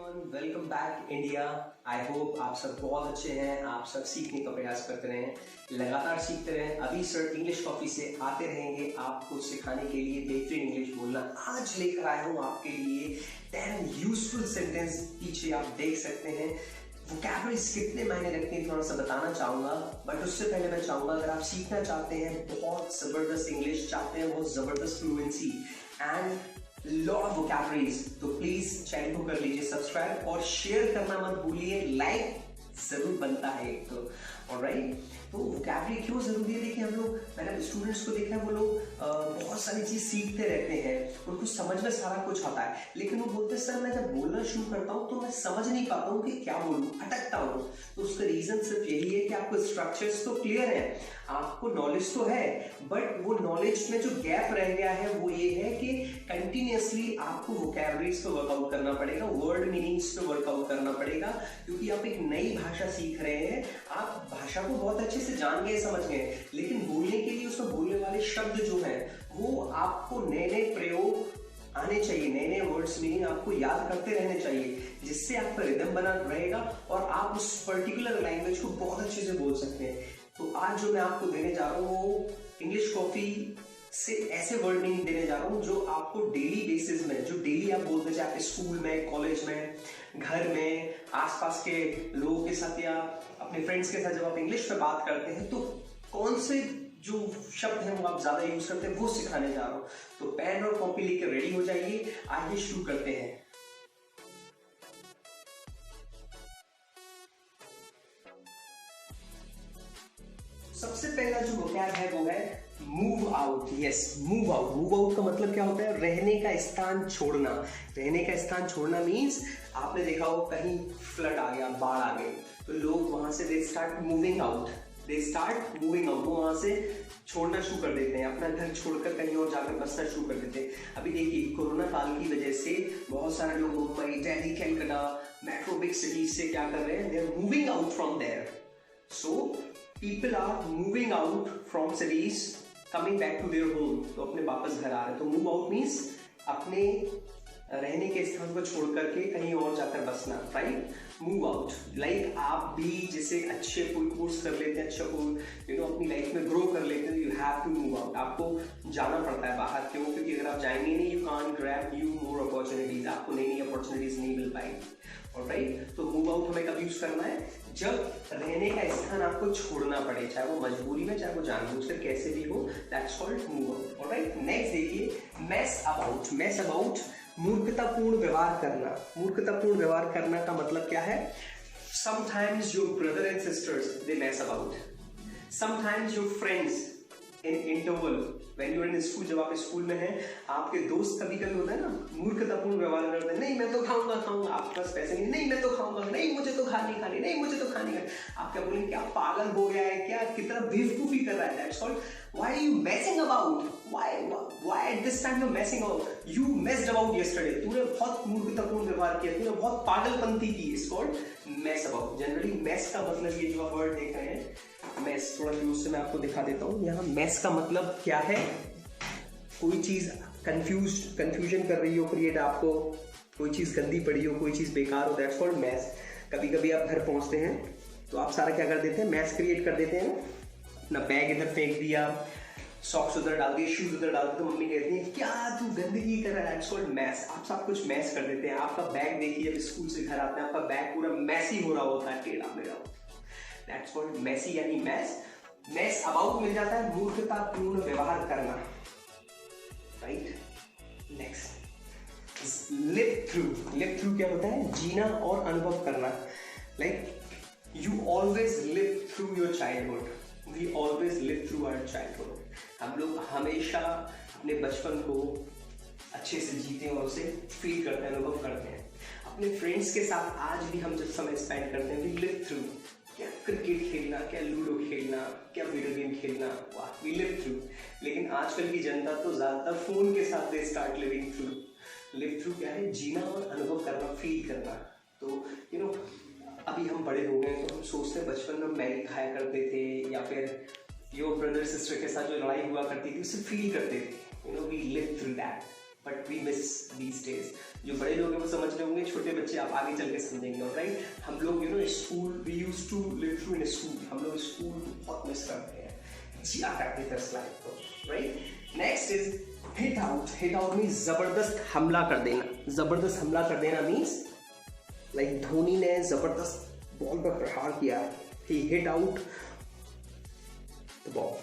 Everyone, welcome back India. I hope आप सब बहुत अच्छे हैं, आप सब सीखने का प्रयास करते रहें, लगातार सीखते रहें। अभी सर इंग्लिश कॉफी से आते रहेंगे आपको सिखाने के लिए बेहतरीन इंग्लिश बोलना। आज लेकर आया हूँ आपके लिए 10 यूजफुल सेंटेंस। पीछे आप देख सकते हैं वोकैबुलरीज कितने मायने रखते हैं, थोड़ा सा बताना चाहूंगा। बट उससे पहले मैं चाहूंगा, अगर आप सीखना चाहते हैं बहुत जबरदस्त इंग्लिश, चाहते हैं बहुत जबरदस्त fluency and lot of vocabularies, तो प्लीज चैनल को कर लीजिए सब्सक्राइब और शेयर करना मत भूलिए। लाइक जरूर बनता है एक तो। ऑलराइट, तो वोकैबुलरी क्यों जरूरी है? देखिए, हम लोग, मैंने स्टूडेंट्स को देखा है, वो लोग बहुत सारी चीज सीखते रहते हैं, उनको समझ में सारा कुछ आता है, लेकिन वो बोलते हैं सर मैं जब बोलना शुरू करता हूँ तो मैं समझ नहीं पाता हूँ कि क्या बोलूँ, अटकता हूँ। तो उसका रीजन सिर्फ यही है कि आपको स्ट्रक्चर्स तो क्लियर है, आपको नॉलेज तो है, बट वो नॉलेज में जो गैप रह गया है वो ये है कि कंटिन्यूअसली आपको वोकैबुलरीज पे वर्कआउट करना पड़ेगा, वर्ड मीनिंग्स पे वर्कआउट करना पड़ेगा, क्योंकि आप एक नई भाषा सीख रहे हैं। आप भाषा को बहुत अच्छे से जान गए, समझ गए, लेकिन बोलने के लिए उसमें बोलने वाले शब्द जो हैं वो आपको नए नए प्रयोग आने चाहिए, नए नए वर्ड्स मीनिंग आपको याद करते रहने चाहिए, जिससे आपका रिदम बना रहेगा और आप उस पर्टिकुलर लैंग्वेज को बहुत अच्छे से बोल सकते हैं। तो आज जो मैं आपको देने जा रहा हूँ वो इंग्लिश कॉफी से ऐसे वर्ड मीनिंग देने जा रहा हूँ जो आपको डेली बेसिस में, जो डेली आप बोलते चाहे स्कूल में, कॉलेज में, घर में, आसपास के लोगों के साथ या अपने फ्रेंड्स के साथ जब आप इंग्लिश में बात करते हैं तो कौन से जो शब्द हैं वो आप ज्यादा यूज करते हैं वो सिखाने जा रहा हूँ। तो पेन और कॉपी लेकर रेडी हो जाइए, आइए शुरू करते हैं। सबसे पहला जो वोकैब है वो है move out. Yes, move out. Move out का मतलब क्या होता है? रहने का स्थान छोड़ना। रहने का स्थान छोड़ना मीन्स आपने देखा हो कहीं फ्लड आ गया, बाढ़ आ गई, तो लोग वहां से they start moving out, they start moving out, वो वहां से छोड़ना शुरू कर देते हैं, अपना घर छोड़कर कहीं और जाकर बसना शुरू कर देते हैं। अभी देखिए, कोरोना काल की वजह से बहुत सारे लोग Mumbai, Delhi, Calcutta, metro big cities से क्या कर रहे हैं? They are moving out from there. So people are moving out from cities coming back to their home, तो अपने वापस घर आ रहे हैं। तो move out means अपने रहने के स्थान को छोड़ करके कहीं और जाकर बसना, राइट? Move out. लाइक आप भी जैसे अच्छे कोई कोर्स कर लेते हैं, अच्छा कोई अपनी लाइफ में ग्रो कर लेते हैं, you have to move out. आपको जाना पड़ता है बाहर, क्यों? क्योंकि अगर आप जाएंगे नहीं, you can't grab new more opportunities, आपको नई नई अपॉर्चुनिटीज नहीं मिल पाएगी। ऑलराइट, तो मूव आउट हमें कब यूज करना है? जब रहने का स्थान आपको छोड़ना पड़े, चाहे वो मजबूरी में, चाहे वो जानबूझकर, कैसे भी हो, that's called move out. Alright, next देखिए, मेस अबाउट। मेस अबाउट, मूर्खतापूर्ण व्यवहार करना। मूर्खतापूर्ण व्यवहार करना का मतलब क्या है? Sometimes your brother and sisters they mess about. Sometimes your friends in interval when you are in school, जब आप स्कूल में हैं, आपके दोस्त कभी कभी होता है ना, मूर्खतापूर्ण व्यवहार करते हैं। नहीं मैं तो खाऊंगा, आपके पास पैसे नहीं मैं तो खाऊंगा, नहीं मुझे तो खानी, नहीं मुझे तो खानी। आप क्या बोलेंगे? क्या पागल हो गया है क्या? कितना बेवकूफी कर रहा है? That's called why are you messing about? Why at this time you're messing about? You messed about yesterday. तूने बहुत मूर्खतापूर्ण व्यवहार किया, तूने बहुत पागलपंती की। It's called mess about. Generally mess का मतलब ये जो आप वर्ड देख रहे हैं, मैस, थोड़ा क्लोज से मैं आपको दिखा देता हूँ। यहाँ मैस का मतलब क्या है? कोई चीज कंफ्यूजन कर रही हो, क्रिएट, आपको कोई चीज गंदी पड़ी हो, कोई चीज बेकार हो, दैट्स कॉल्ड मैस। कभी कभी आप घर पहुंचते हैं तो आप सारा क्या कर देते हैं? मैस क्रिएट कर देते हैं। अपना बैग इधर फेंक दिया, सॉक्स उधर डाल दिए, शूज उधर डाल दिए, तो मम्मी कहती है क्या तू गंदगी कर रहा है? That's called mess. आप सब कुछ मैस कर देते हैं। आपका बैग देखिए, अब स्कूल से घर आते हैं, आपका बैग पूरा मैसी हो रहा होता है, टेढ़ा मेढ़ा। That's called messy यानी mess. Mess about मिल जाता है मूर्खतापूर्ण व्यवहार करना, right? Next, live through. live through क्या होता है? जीना और अनुभव करना। Like you always live through your childhood. We always live through our childhood. हम लोग हमेशा अपने बचपन को अच्छे से जीते हैं और उसे फील करते हैं, अनुभव करते हैं। अपने फ्रेंड्स के साथ आज भी हम जब समय स्पेंड करते हैं, we live through. क्या क्रिकेट खेलना, क्या लूडो खेलना, क्या वीडियो गेम खेलना, वाह, वी लिव थ्रू। लेकिन आजकल की जनता तो ज्यादातर फोन के साथ they start living through. Live through क्या है? जीना और अनुभव करना, फील करना। तो अभी हम बड़े हो गए तो हम सोचते हैं बचपन में मैगी खाया करते थे, या फिर योर ब्रदर सिस्टर के साथ जो लड़ाई हुआ करती थी उसे फील करते थे। We live through that. But we miss these days. जो बड़े लोग हैं वो समझ रहे होंगे, छोटे बच्चे आप आगे चल के समझेंगे। राइट, हम लोग school, we used to live through in school, हम लोग स्कूल बहुत मिस करते हैं, जिया करते थे उस लाइफ को। Right, next is hit out. Hit out means जबरदस्त हमला कर देना। जबरदस्त हमला कर देना मीन्स लाइक धोनी ने जबरदस्त बॉल पर प्रहार किया, he hit out the ball.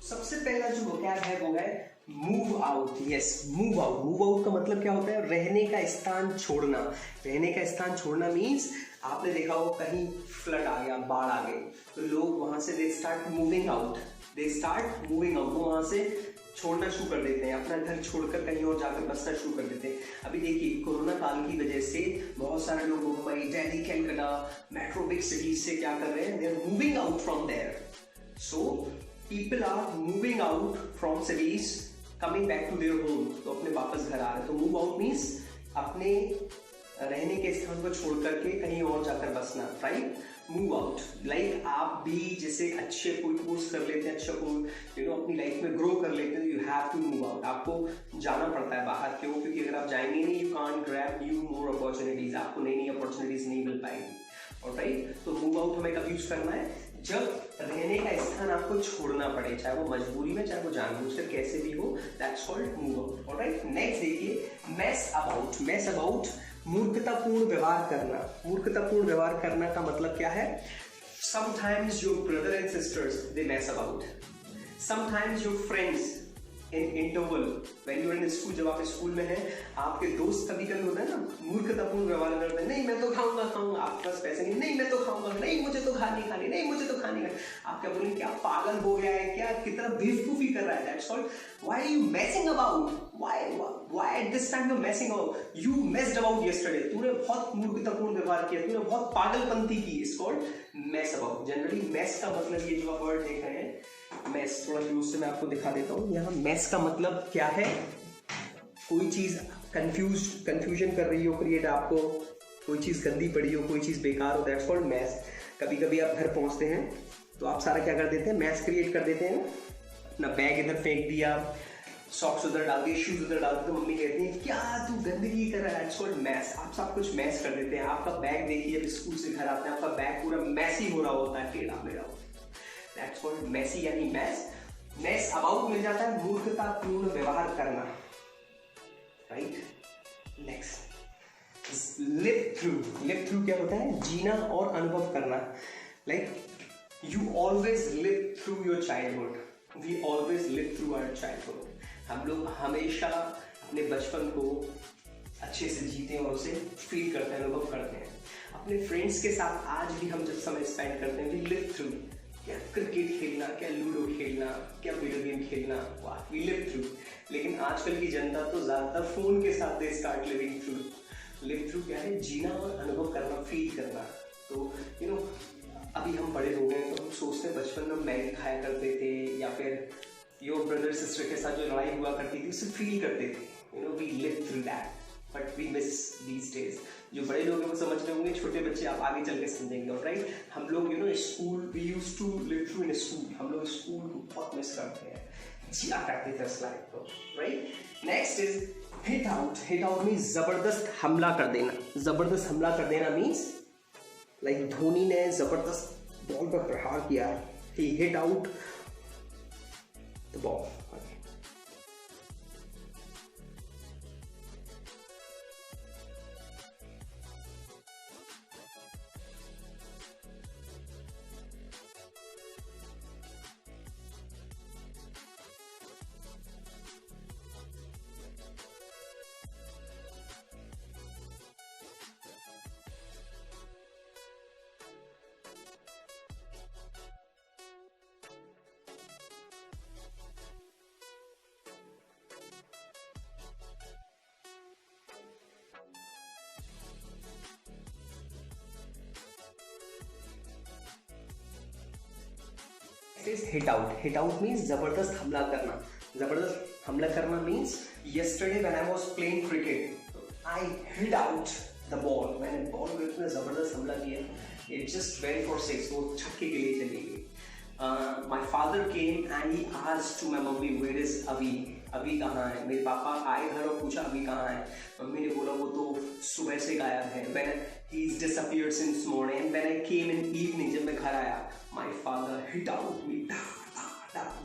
सबसे पहला जो वोकैब है वो है move out. Yes, move out. Move out का मतलब क्या होता है? रहने का स्थान छोड़ना। रहने का स्थान छोड़ना मीन्स आपने देखा हो कहीं फ्लड आ गया, बाढ़ आ गई, तो लोग वहां से they start moving out. They start moving out, वो वहां से छोड़ना शुरू कर देते हैं, अपना घर छोड़कर कहीं और जाकर बसना शुरू कर देते हैं। अभी देखिए कोरोना काल की वजह से बहुत सारे लोग Mumbai, Delhi, Calcutta, metro big cities से क्या कर रहे हैं? They are moving out from there. So people are moving out from cities, coming back to their home, तो अपने वापस घर आ रहे हैं। तो move out means अपने रहने के स्थान को छोड़ करके कहीं और जाकर बसना। Right, move out. लाइक आप भी जैसे अच्छे कोई कोर्स कर लेते हैं, अच्छा कोई अपनी लाइफ में ग्रो कर लेते हैं, you have to move out. आपको जाना पड़ता है बाहर। क्यों? क्योंकि अगर आप जाएंगे नहीं, you can't grab new more opportunities, आपको नई नई अपॉर्चुनिटीज नहीं मिल पाएंगी। ऑलराइट, तो मूव आउट हमें कब यूज करना है? जब रहने का स्थान आपको छोड़ना पड़े, चाहे वो मजबूरी में, चाहे वो जानबूझकर, कैसे भी हो, that's called move out. Alright, next देखिए मैस अबाउट। मैस अबाउट मूर्खतापूर्ण व्यवहार करना। मूर्खतापूर्ण व्यवहार करना का मतलब क्या है? Sometimes your brother and sisters they mess about, sometimes your friends in interval when you are in school. जब आप स्कूल में हैं, आपके दोस्त कभी कभी होता है ना, मूर्खतापूर्ण व्यवहार करते हैं। नहीं मैं तो खाऊंगा, आपके पास पैसे नहीं मैं तो खाऊंगा, नहीं मुझे तो खानी, नहीं मुझे तो खानी। आप क्या बोलेंगे? क्या पागल हो गया है क्या? कितना बेवकूफी कर रहा है? That's called why are you messing about, why at this time you messing about, you messed about yesterday. तूने बहुत मूर्खतापूर्ण व्यवहार किया, तूने बहुत पागलपंती की। It's called mess about. Generally mess का मतलब, ये जो आप वर्ड देख रहे हैं मेस, थोड़ा क्लोज से मैं आपको दिखा देता हूँ। यहाँ मेस का मतलब क्या है? कोई चीज कंफ्यूजन कर रही हो, क्रिएट आपको कोई चीज गंदी पड़ी हो, कोई चीज बेकार हो, दैट्स कॉल्ड मेस। कभी कभी आप घर पहुंचते हैं तो आप सारा क्या कर देते हैं? मेस क्रिएट कर देते हैं। अपना बैग इधर फेंक दिया, सॉक्स उधर डाल दिए, शूज उधर डाल दिए, तो मम्मी कहती है क्या तू गंदगी कर रहा है? That's called mess. आप सब कुछ मेस कर देते हैं। आपका बैग देखिए, जब स्कूल से घर आते हैं आपका बैग पूरा मैसी हो रहा होता है, टेढ़ा मेढ़ा होता है। That's called messy यानी mess। mess about मिल जाता है मूर्खतापूर्ण व्यवहार करना। Right, next live through। live through क्या होता है? जीना और अनुभव करना। Like you always live through your childhood, we always live through our childhood। हम लोग हमेशा अपने बचपन को अच्छे से जीते हैं और उसे फील करते हैं, अनुभव करते हैं। अपने फ्रेंड्स के साथ आज भी हम जब समय स्पेंड करते हैं, we live through। क्या क्रिकेट खेलना, क्या लूडो खेलना, क्या वीडियो गेम खेलना, वाह वी लिव थ्रू। लेकिन आजकल की जनता तो ज्यादातर फोन के साथ they start living through. Live through क्या है? जीना और अनुभव करना, फील करना। तो अभी हम बड़े हो गए तो हम सोचते हैं बचपन में मैगी खाया करते थे, या फिर योर ब्रदर सिस्टर के साथ जो लड़ाई हुआ करती थी उसे फील करते थे। We live through that, but we miss these days. जो बड़े लोग हैं वो समझ रहे होंगे, छोटे बच्चे आप आगे चल के समझेंगे। राइट, हम लोग school, we used to live through in school, हम लोग स्कूल को बहुत मिस करते हैं, जिया करते थे उस लाइफ को। Right, next is hit out. Hit out means जबरदस्त हमला कर देना। जबरदस्त हमला कर देना मीन्स लाइक धोनी ने जबरदस्त बॉल पर प्रहार किया, he hit out the ball. Is hit out. Hit out means जबरदस्त हमला करना. जबरदस्त हमला करना means yesterday when I was playing cricket, I hit out the ball. मैंने बॉल को इतना जबरदस्त हमला किया, it just went for 6. वो छक्के के लिए चली गई. My father came and he asked to my mummy, where is Avi? अभी कहाँ है? मेरे पापा आए घर और पूछा अभी कहाँ है. मम्मी ने बोला वो तो सुबह से गायब है. When he's disappeared since morning. And when I came in evening, जब मैं घर आया, my father hit out me.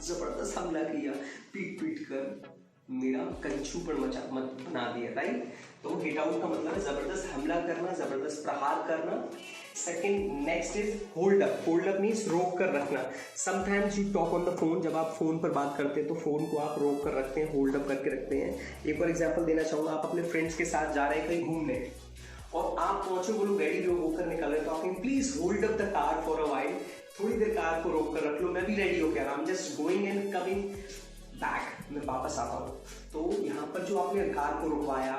जबरदस्त हमला किया, पीट पीट कर मेरा कंचू पर मत बना दिया. राइट. तो हिट आउट का मतलब है जबरदस्त हमला करना, जबरदस्त प्रहार करना. Second next is hold up. Hold up means रोक कर रखना. Sometimes you talk on the phone. जब आप फोन पर बात करते हैं तो फोन को आप रोक कर रखते हैं, होल्ड अप करके रखते हैं. एक और एग्जांपल देना चाहूँगा. आप अपने फ्रेंड्स के साथ जा रहे हैं कहीं घूमने और आप पहुंचे, वो लोग रेडी होकर निकल रहे, तो आप please hold up the car for a while. थोड़ी देर कार को रोक कर रख लो, मैं भी रेडी हो गया, I am just going and coming back, मैं वापस आता हूँ. तो यहाँ पर जो आपने कार को रुकवाया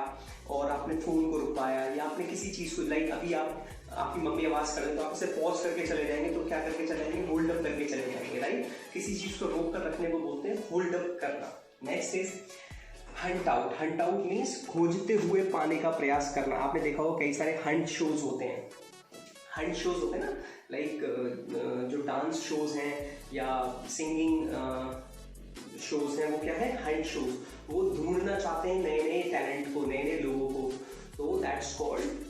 और आपने फोन को रुकवाया या आपने किसी चीज को, लाइक अभी आपकी मम्मी आवाज कर रहे तो आप उसे पॉज करके चले जाएंगे, तो क्या करके चले जाएंगे? होल्ड अप करके चले जाएंगे. राइट. किसी चीज को रोक कर रखने को बोलते हैं होल्ड अप करना. Next is Hunt out. Hunt out means खोजते हुए पाने का प्रयास करना. आपने देखा होगा कई सारे हंट शोज होते हैं. हंट शोज होते हैं ना, लाइक जो डांस शोज हैं या सिंगिंग शोज हैं, वो क्या है? Hunt shows. वो ढूंढना चाहते हैं नए नए टैलेंट को, नए नए लोगों को. तो that's called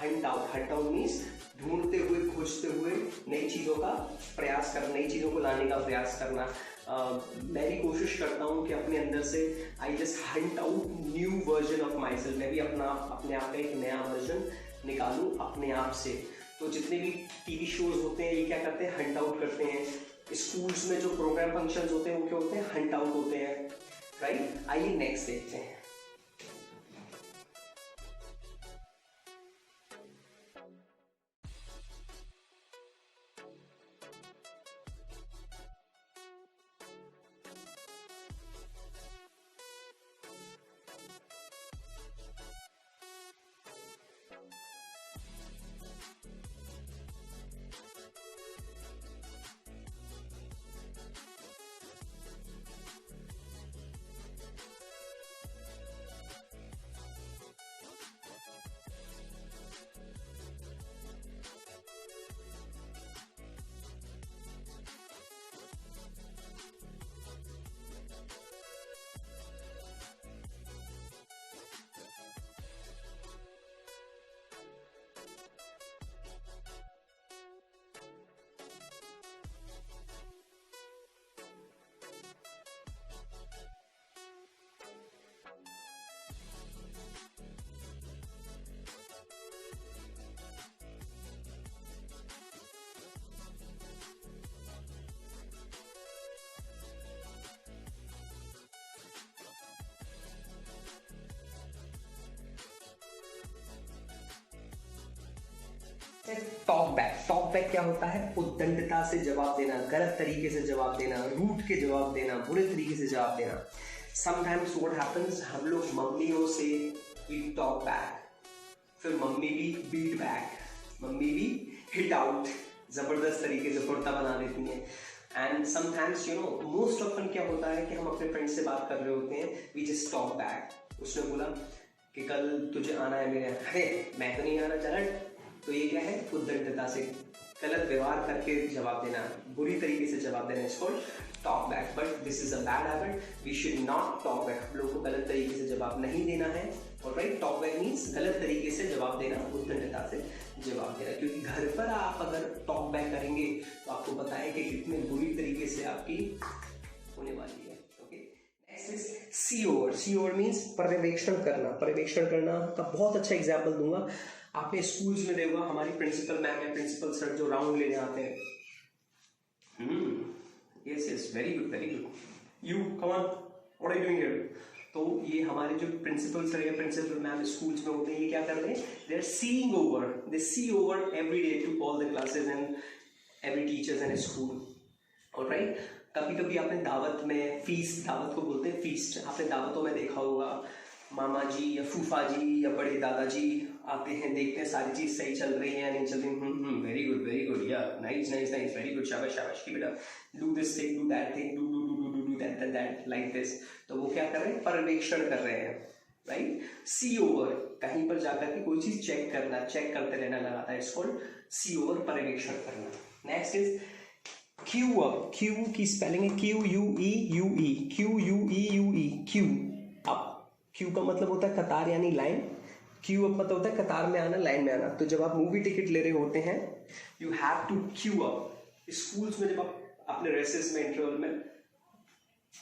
Hunt out. Hunt out means ढूंढते हुए, खोजते हुए नई चीज़ों का प्रयास करना, नई चीज़ों को लाने का प्रयास करना. मैं भी कोशिश करता हूँ कि अपने अंदर से I just Hunt out new version of my self. मैं भी अपने आप का एक नया वर्जन निकालूं अपने आप से. तो जितने भी टीवी शोज होते हैं ये क्या करते हैं? हंट आउट करते हैं. स्कूल्स में जो प्रोग्राम फंक्शंस होते हैं वो क्या होते हैं? हंट आउट होते हैं. राइट. आइए नेक्स्ट देखते हैं. Talk back. टॉक बैक क्या होता है? उद्दंडता से जवाब देना, गलत तरीके से जवाब देना, रूठ के जवाब देना, बुरे तरीके से जवाब देना. समटाइम्स व्हाट हैपेंस, हम लोग मम्मियों से वी टॉक बैक, फिर मम्मी भी बीट बैक, मम्मी भी हिट आउट, जबरदस्त तरीके से कुर्ता बना देती हैं. And sometimes you know most often क्या होता है कि हम अपने फ्रेंड से बात कर रहे होते हैं, वी जस्ट टॉक बैक. उसने बोला कि कल तुझे आना है मेरे, अरे मैं तो नहीं आना, चल. तो ये क्या है? उद्दंडता से गलत व्यवहार करके जवाब देना, बुरी तरीके से जवाब देना. इसको talk back. But this is a bad habit. We should not talk back. हम लोग को गलत तरीके से जवाब नहीं देना है. ऑलराइट. टॉक बैक मीन्स गलत तरीके से जवाब देना, उद्दंडता से जवाब देना. क्योंकि घर पर आप अगर टॉक बैक करेंगे तो आपको पता है कि कितने बुरी तरीके से आपकी होने वाली है. Okay. Next is see over. See over means पर्यवेक्षण करना. पर्यवेक्षण करना का बहुत अच्छा एग्जाम्पल दूंगा. आपने स्कूल्स में देखा हमारी प्रिंसिपल मैम या प्रिंसिपल सर जो राउंड लेने आते हैं. Yes yes, very good very good. You come on, what are you doing here? तो ये हमारे जो प्रिंसिपल सर या प्रिंसिपल मैम स्कूल्स में होते हैं, ये क्या कर रहे हैं? They are seeing over, they see over every day to all the classes and every teachers in school. Alright. कभी कभी आपने दावत में फीस्ट, दावत को बोलते हैं फीस्ट, आपने दावतों में देखा होगा मामा जी या फूफा जी या बड़े दादाजी आते हैं, देखते हैं सारी चीज सही चल रही है या नहीं चल रही, वेरी गुड या nice nice nice, very good, शाबाश शाबाश, keep it up, do this thing, do that thing, do that like this. तो वो क्या कर रहे हैं, पर्यवेक्षण कर रहे हैं, राइट। सी ओवर, कहीं पर जाकर के कोई चीज चेक करना, चेक करते रहना लगातार, इट्स कॉल्ड सी ओवर, पर्यवेक्षण करना। Next is Q up, Q की स्पेलिंग है क्यू यू ई यू ई, क्यू यू ई यू ई, क्यू अप। क्यू का मतलब होता है कतार यानी लाइन, क्यू अप मतलब होता है कतार में आना, लाइन में आना। तो जब आप मूवी टिकट ले रहे होते हैं, you have to queue up. Schools में जब आप अपने रेसेस में, इंटरवल में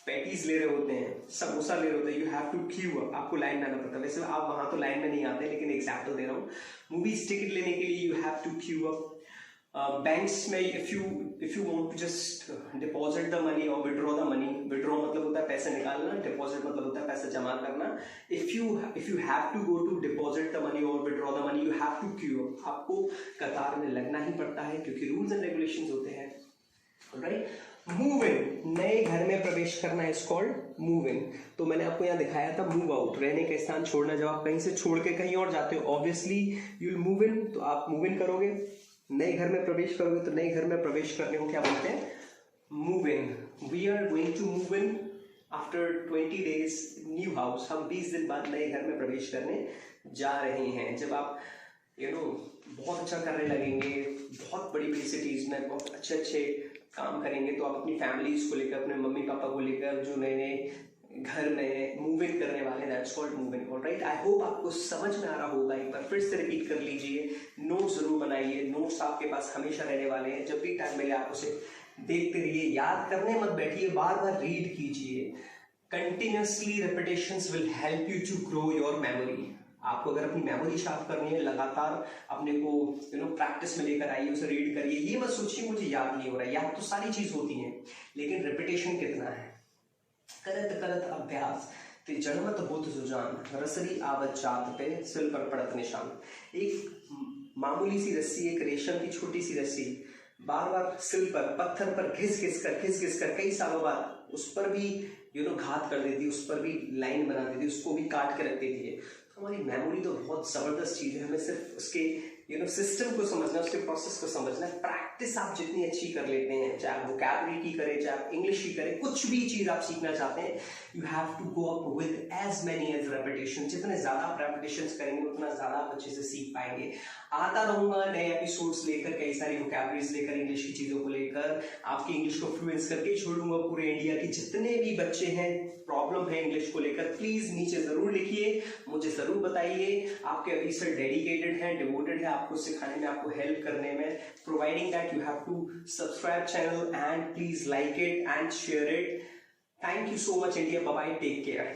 पैटीज ले रहे होते हैं, समोसा ले रहे होते हैं, you have to queue up, आपको लाइन में आना पड़ता है। वैसे आप वहां तो लाइन में नहीं आते, लेकिन एग्जाम्पल दे रहा हूँ। मूवीज टिकट लेने के लिए you have to queue up. Banks में if you want to just deposit the money or withdraw the money, withdraw मतलब होता है पैसे निकालना, डिपॉजिट मतलब होता है पैसे जमा करना। If you have to go to deposit the money or withdraw the money, you have to queue up, आपको कतार में लगना ही पड़ता है क्योंकि रूल्स एंड रेगुलेशंस होते हैं, राइट। मूव इन, नए घर में प्रवेश करना इज कॉल्ड मूव इन। तो मैंने आपको यहाँ दिखाया था मूव आउट, रहने का स्थान छोड़ना। जब आप कहीं से छोड़ के कहीं और जाते हो, obviously you will move in, तो आप मूव इन करोगे। नए घर में प्रवेश करोगे, तो नए घर में प्रवेश करने को क्या बोलते हैं, move in. We are going to move in after 20 days new house. हम 20 दिन बाद नए घर में प्रवेश करने जा रहे हैं। जब आप बहुत अच्छा करने लगेंगे, बहुत बड़ी बड़ी सिटीज में बहुत अच्छे अच्छे काम करेंगे, तो आप अपनी फैमिलीज को लेकर, अपने मम्मी पापा को लेकर जो नए नए घर में मूव इन करने वाले, that's called move in, alright. I hope आपको समझ में आ रहा होगा। एक बार फिर से रिपीट कर लीजिए, नोट्स जरूर बनाइए, नोट्स आपके पास हमेशा रहने वाले हैं। जब भी टाइम मिले आप उसे देखते रहिए, याद करने मत बैठिए, बार बार रीड कीजिए। Continuously repetitions will help you to grow your memory. आपको अगर अपनी मेमोरी शार्प करनी है, लगातार अपने को प्रैक्टिस में लेकर आइए, उसे रीड करिए। ये मत सोचिए मुझे याद नहीं हो रहा है, याद तो सारी चीज होती है, लेकिन रिपीटेशन कितना है। करत करत अभ्यास ते जड़मत होत जुजान, रसरी आवत जात पे सिल पर पड़त निशान। एक मामूली सी रस्सी, एक रेशम की छोटी सी रस्सी बार बार सिल पर, पत्थर पर घिस घिस कर कई सालों बाद उस पर भी घात कर देती, उस पर भी लाइन बना देती, उसको भी काट के रख देती है। तो हमारी मेमोरी तो बहुत जबरदस्त चीज है। हमें सिर्फ उसके सिस्टम को समझना, उसके प्रोसेस को समझना है। प्रैक्टिस आप जितनी अच्छी कर लेते हैं, चाहे आप वोकैबुलरी की करें, चाहे आप इंग्लिश की करें, कुछ भी चीज आप सीखना चाहते हैं, you have to go up with as many as repetition. जितने ज्यादा आप रेपिटेशंस करेंगे, उतना ज्यादा आप अच्छे से सीख पाएंगे। आता रहूंगा नए एपिसोड्स लेकर, कई सारी वोकैबुलरीज लेकर, इंग्लिश की चीजों को लेकर, आपकी इंग्लिश को फ्लुएंस करके छोड़ूंगा। पूरे इंडिया के जितने भी बच्चे हैं, प्रॉब्लम है इंग्लिश को लेकर, प्लीज नीचे जरूर लिखिए, मुझे जरूर बताइए। आपके अभी सर डेडिकेटेड है, डिवोटेड है आपको सिखाने में, आपको हेल्प करने में। Providing that you have to subscribe channel and please like it and share it. Thank you so much India, bye bye, take care.